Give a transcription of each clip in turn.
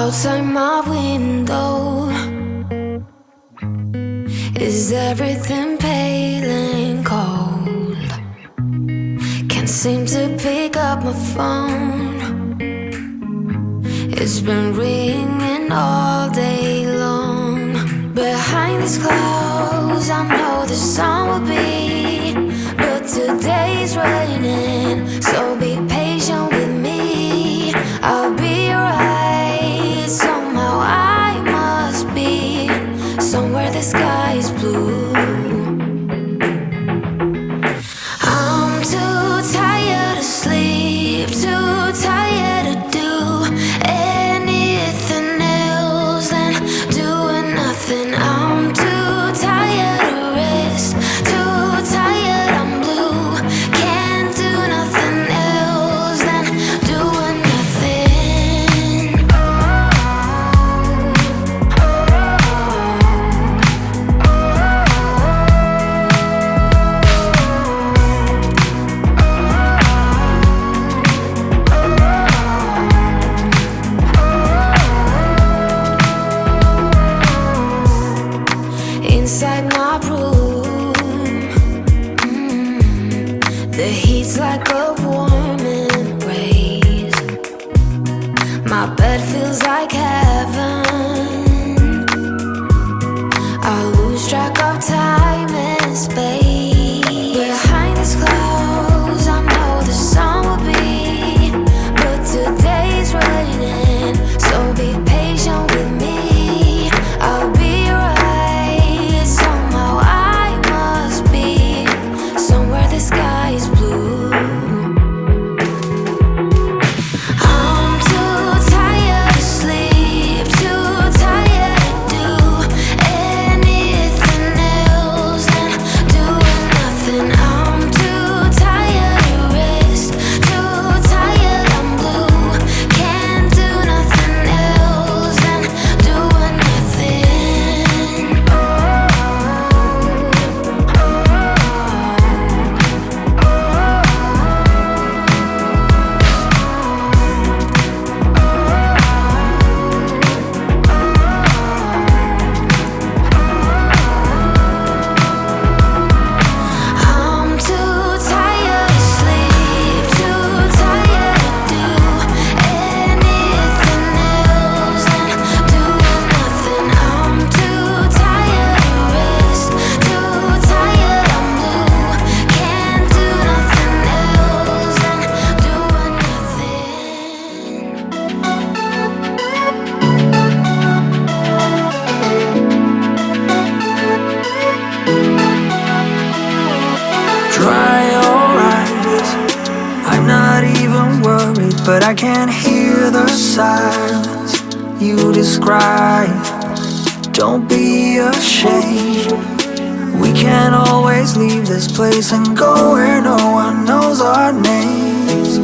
Outside my window, is everything pale and cold? Can't seem to pick up my phone. It's been ringing all day long. Behind these clouds, I know the sun will be, but today's raining, so be patient with me. I'll be right. Somehow I must be somewhere the sky is blue. I'm too tired to sleep, too tired to do anything else than doing nothing. I'm too tired to rest, too tired, I'm blue. Can't do nothing else than doing nothing. Inside my room, the heat's like a warm embrace. My bed feels like heaven. I lose track of time and space. Behind these clouds, I know the sun will be, but today's raining, so be patient with me. I'll be right. Somehow I must be somewhere the sky is blue. I'm too tired to sleep, too tired to do anything else than doing nothing. I'm too tired to rest, too tired, I'm blue. Can't do nothing else than doing nothing. I'm too tired to sleep, too tired to do anything else than doing nothing. I'm too tired to rest, too tired, I'm blue. Can't do nothing else than doing nothing. Dry your eyes. I'm not even worried, but I can't hear the silence you describe. Don't be ashamed. We can always leave this place and go where no one knows our names.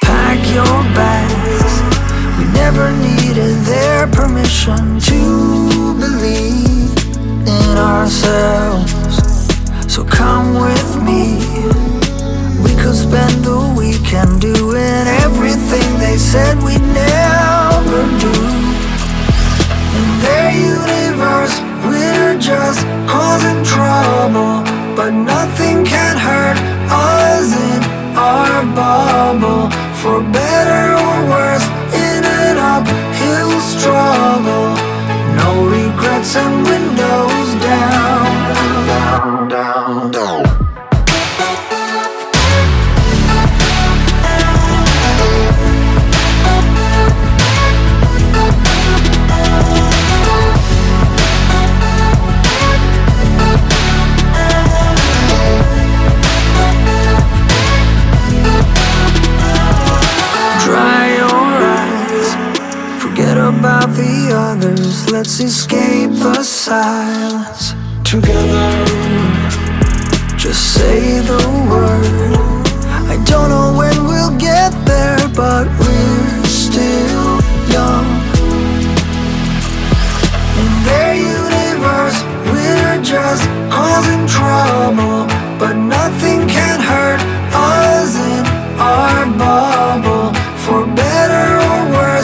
Pack your bags. We never needed their permission to believe in ourselves. So come with me. We could spend the weekend doing everything they said we'd never do. In their universe, we're just causing trouble, but nothing can hurt us in our bubble. For better or worse, in an uphill struggle. No regrets and windows down, down, down, down. Dry your eyes. Forget about the others. Let's escape the silence together. Just say the word. I don't know when we'll get there, but we're still young. In their universe, we're just causing trouble, but nothing can hurt us in our bubble. For better or worse,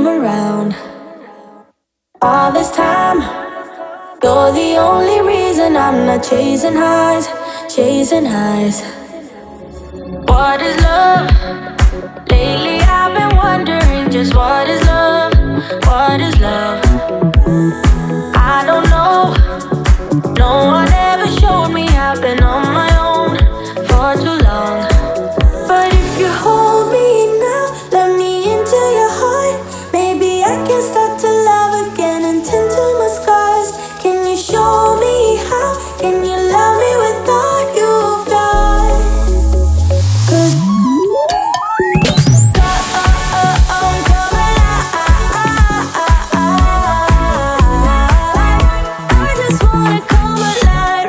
around. All this time, you're the only reason I'm not chasing highs, chasing highs. What is love? Lately I've been wondering just what is love? What is love? I don't know. No one ever showed me. I've been on my own for too long. But if you hold me now, let me into your heart. Maybe I can start to love again and tend to my scars. Can you show me how? Can you love me with all you've got? 'Cause I just wanna come alive.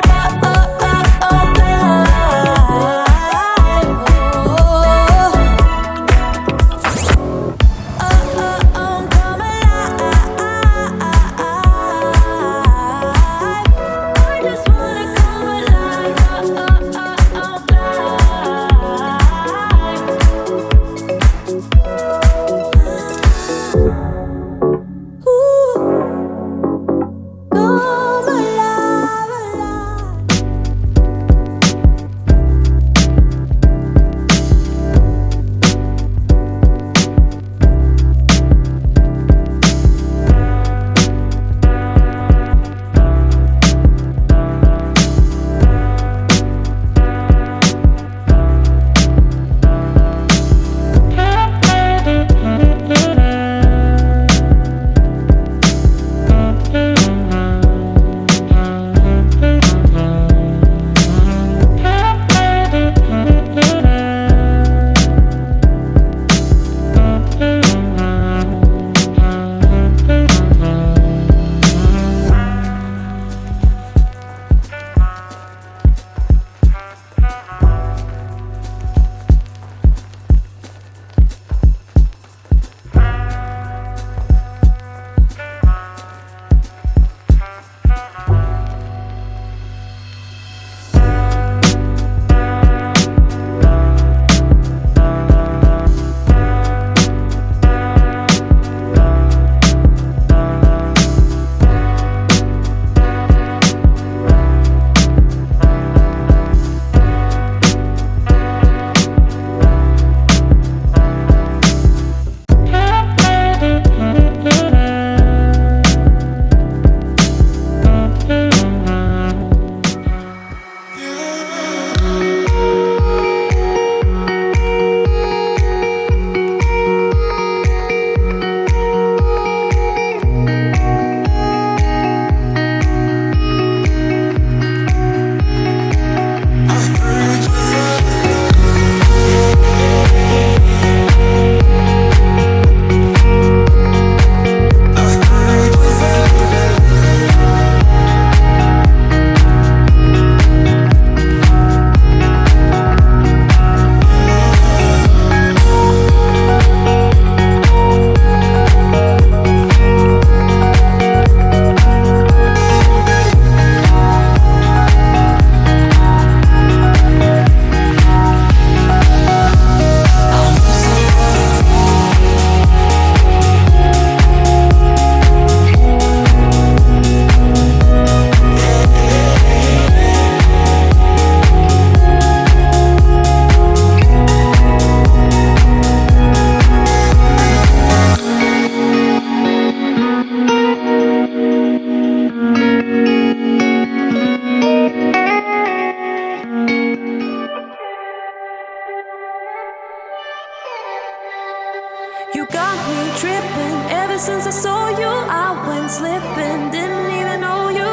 You got me tripping. Ever since I saw you, I went slipping. Didn't even know you.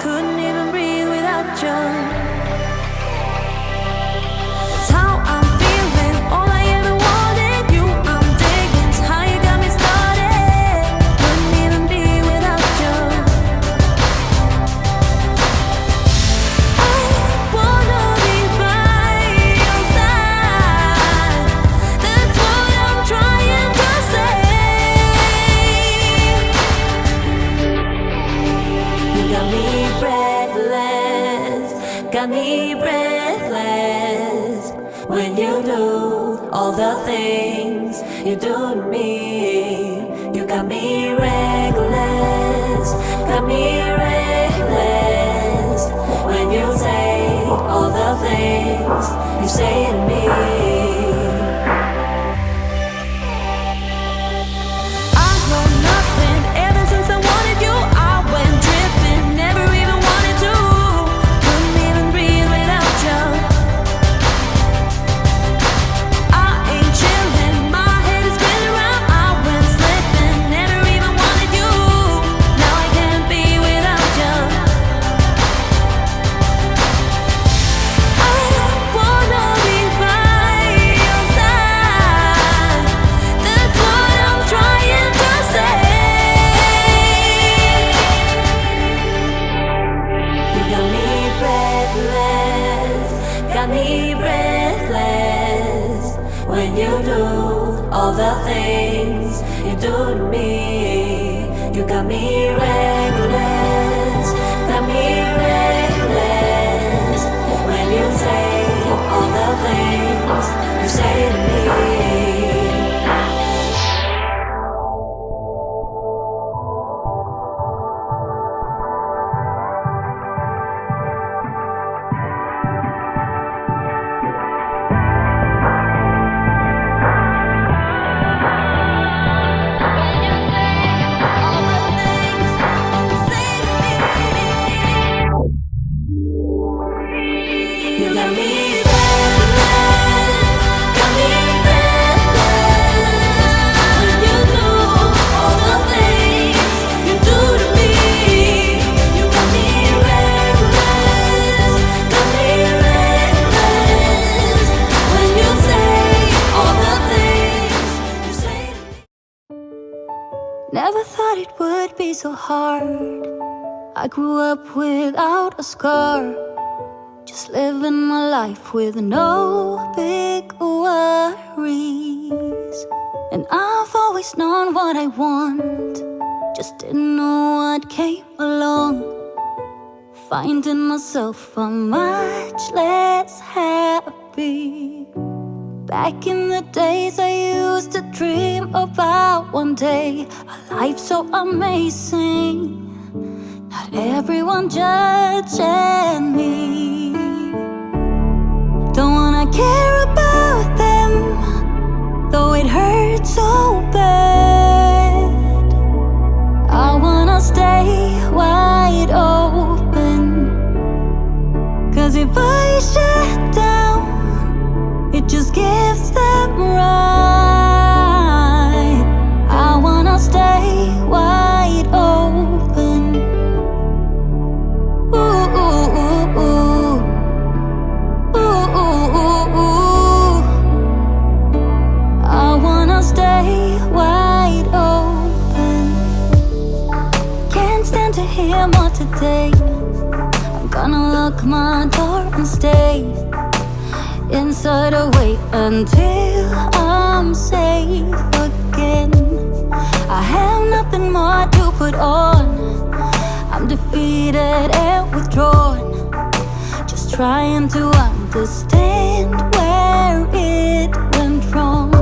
Couldn't even breathe without you. It's how I'm feeling. All I ever wanted. You, I'm digging. It's how you got me started. Couldn't even be without you. I wanna be by your side. That's what I'm trying to say. You got me breathless, got me breathless. When you do all the things you do to me, got me reckless, got me reckless. When you say all the things you say to me, I know nothing ever since I wanted you. I went dripping, never even wanted to. Couldn't even breathe without you. I ain't chilling, my head is spinning round. I went slipping, never even wanted you. Now I can't be without you. I wanna be by your side. That's what I'm trying to say. You got me breathless, got me breathless. When you do all the things you do to me, you got me reckless, got me reckless. When you say all the things you say to me. You got me breathless, got me breathless. When you do all the things you do to me, you got me reckless, got me reckless. When you say all the things you say to me. Never thought it would be so hard. I grew up without a scar. Just living my life with no big worries. And I've always known what I want, just didn't know what came along. Finding myself much less happy. Back in the days I used to dream about one day a life so amazing, not everyone judging me. Don't wanna care about them, though it hurts so bad. I wanna stay wide open, 'cause if I shut down, it just gives them right. I wanna stay wide open. Ooh, ooh, ooh, ooh. Ooh, ooh, ooh, ooh. I wanna stay wide open. Can't stand to hear more today. I'm gonna lock my door and stay inside or wait until I'm safe again. I have nothing more to put on. I'm defeated and withdrawn, just trying to understand where it went wrong.